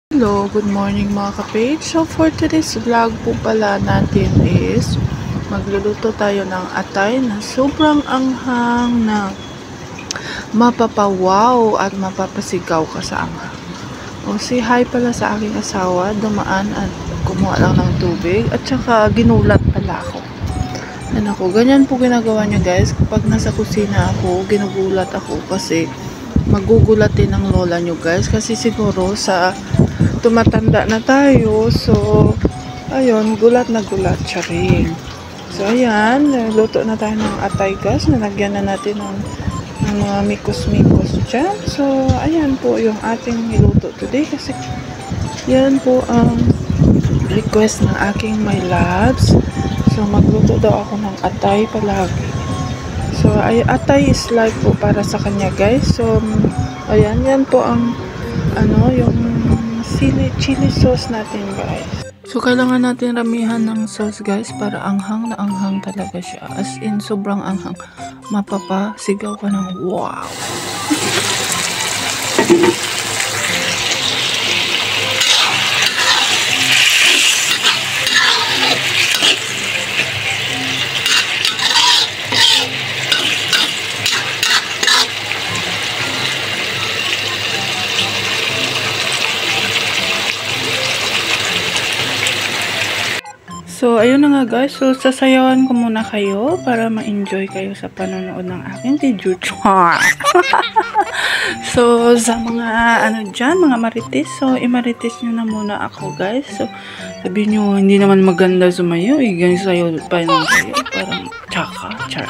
Hello, good morning mga kapage. So for today's vlog po pala natin is magluluto tayo ng atay na sobrang anghang na mapapawaw at mapapasigaw ka sa anghang. O si hi pala sa aking asawa, dumaan at kumuha lang ng tubig at saka ginulat pala ako. Yan ako, ganyan po ginagawa niya guys. Kapag nasa kusina ako, ginugulat ako kasi magugulat din ng lola nyo guys. Kasi siguro sa tumatanda na tayo, so ayun, gulat na gulat siya rin. So ayan, luto na tayo ng atay guys. Nalagyan na natin ng mga mikos-mikos dyan. So ayan po yung ating niluto today kasi yan po ang request ng aking my loves. So magluto daw ako ng atay palagi. So atay is life po para sa kanya guys. So ayan, yan po ang yung chili sauce natin guys. So kailangan natin ramihan ng sauce guys para anghang na anghang talaga siya. As in sobrang anghang. Mapapasigaw ka ng wow. So, ayun na nga guys. So, sasayawan ko muna kayo para ma-enjoy kayo sa panonood ng aking video. So, sa mga dyan, mga marites. So, imarites nyo na muna ako guys. So, sabihin nyo, hindi naman maganda sumayo. Ganyan sayo pa yun kayo. Parang tsaka, char.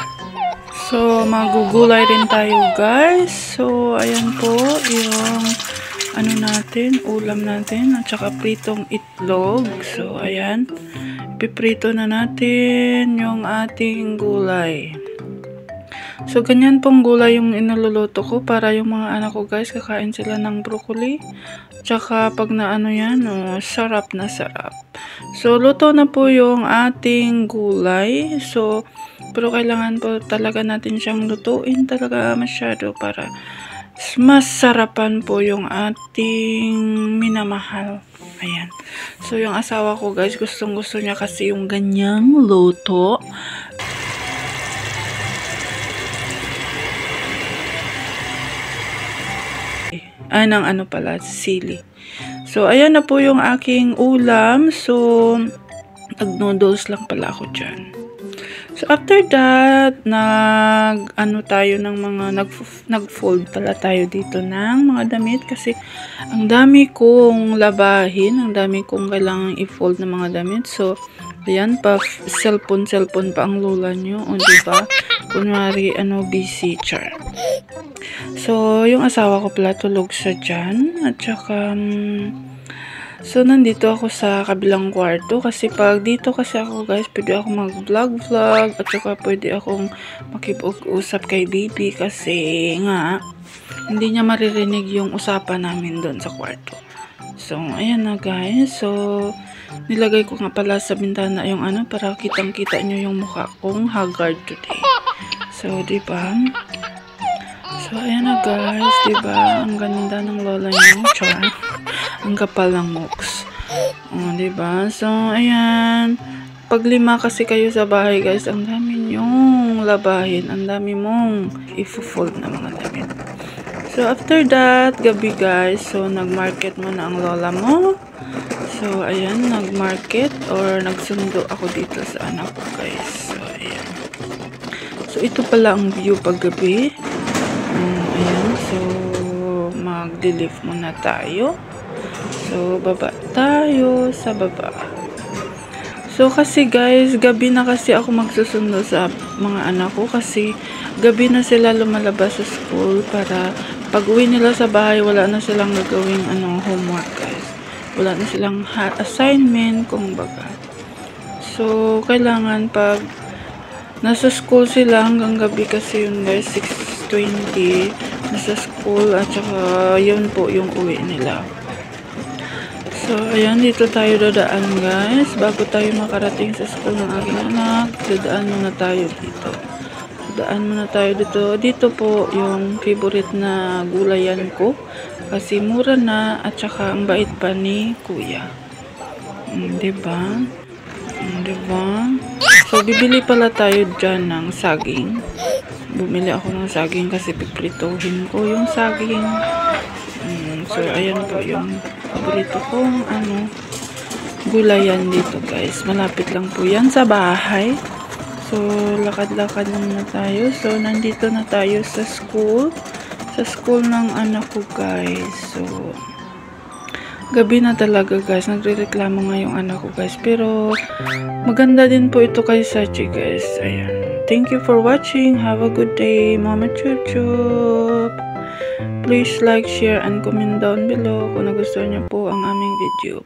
So, magugulay rin tayo guys. So, ayan po yung natin, ulam natin. At saka pritong itlog. So, ayan. Piprito na natin yung ating gulay. So, ganyan pong gulay yung inaluluto ko para yung mga anak ko guys, kakain sila ng broccoli. Tsaka pag yan, sarap na sarap. So, luto na po yung ating gulay. So, pero kailangan po talaga natin siyang lutuin talaga masyado para mas sarapan po yung ating minamahal. Ayan. So, yung asawa ko guys, gustong gusto niya kasi yung ganyang luto. Ng pala, sili. So, ayan na po yung aking ulam. So, nag-noodles lang pala ako dyan. So, after that, nag-fold pala tayo dito ng mga damit kasi ang dami kong labahin, ang dami kong kailangang i-fold ng mga damit. So, ayan pa, cellphone pa ang lola nyo, o diba? Kunwari, busy, char. So, yung asawa ko pala tulog siya dyan, at saka, so, nandito ako sa kabilang kwarto kasi pag dito kasi ako guys, pwede ako mag-vlog at saka pwede akong makipag-usap kay baby kasi nga, hindi niya maririnig yung usapan namin doon sa kwarto. So, ayan na guys. So, nilagay ko nga pala sa bintana yung para kitang-kita nyo yung mukha kong haggard today. So, diba? So, ayan na guys, diba? Ang ganda ng lola nyo. Char. Ang kapal ng mooks. O, diba? So, ayan. Pag 5 kasi kayo sa bahay, guys, ang dami nyong labahin. Ang dami mong i-fold na mga damit. So, after that, gabi, guys. So, nag-market muna ang lola mo. So, ayan. Nag-market or nagsundo ako dito sa anak ko, guys. So, ayan. So, ito pala ang view pag gabi. Ayan. So, mag-lift muna tayo. So, baba tayo sa baba. So, kasi guys, gabi na kasi ako magsusundo sa mga anak ko kasi gabi na sila lumalabas sa school para pag uwi nila sa bahay, wala na silang gagawing homework guys. Wala na silang assignment, kumbaga. So, kailangan pag nasa school sila hanggang gabi kasi yun guys, 6:20 nasa school at saka yun po yung uwi nila. So, ayan, dito tayo dadaan guys. Bago tayo makarating sa school ng aking anak, dadaan muna tayo dito. daan muna tayo dito. Dito po yung favorite na gulayan ko. Kasi mura na at saka ang bait pa ni kuya. Diba? Diba? So, bibili pala tayo dyan ng saging. Bumili ako ng saging kasi piprituhin ko yung saging. So, ayan po yung paborito kong gulayan dito guys. Malapit lang po yan sa bahay. So, lakad-lakad muna tayo. So, nandito na tayo sa school. Sa school ng anak ko guys. So, gabi na talaga guys. Nagre-reklamo nga yung anak ko guys. Pero, maganda din po ito kay Sachi guys. Ayan. Thank you for watching. Have a good day. Mama Chuchup. Please like, share, and comment down below kung nagustuhan niyo po ang aming video.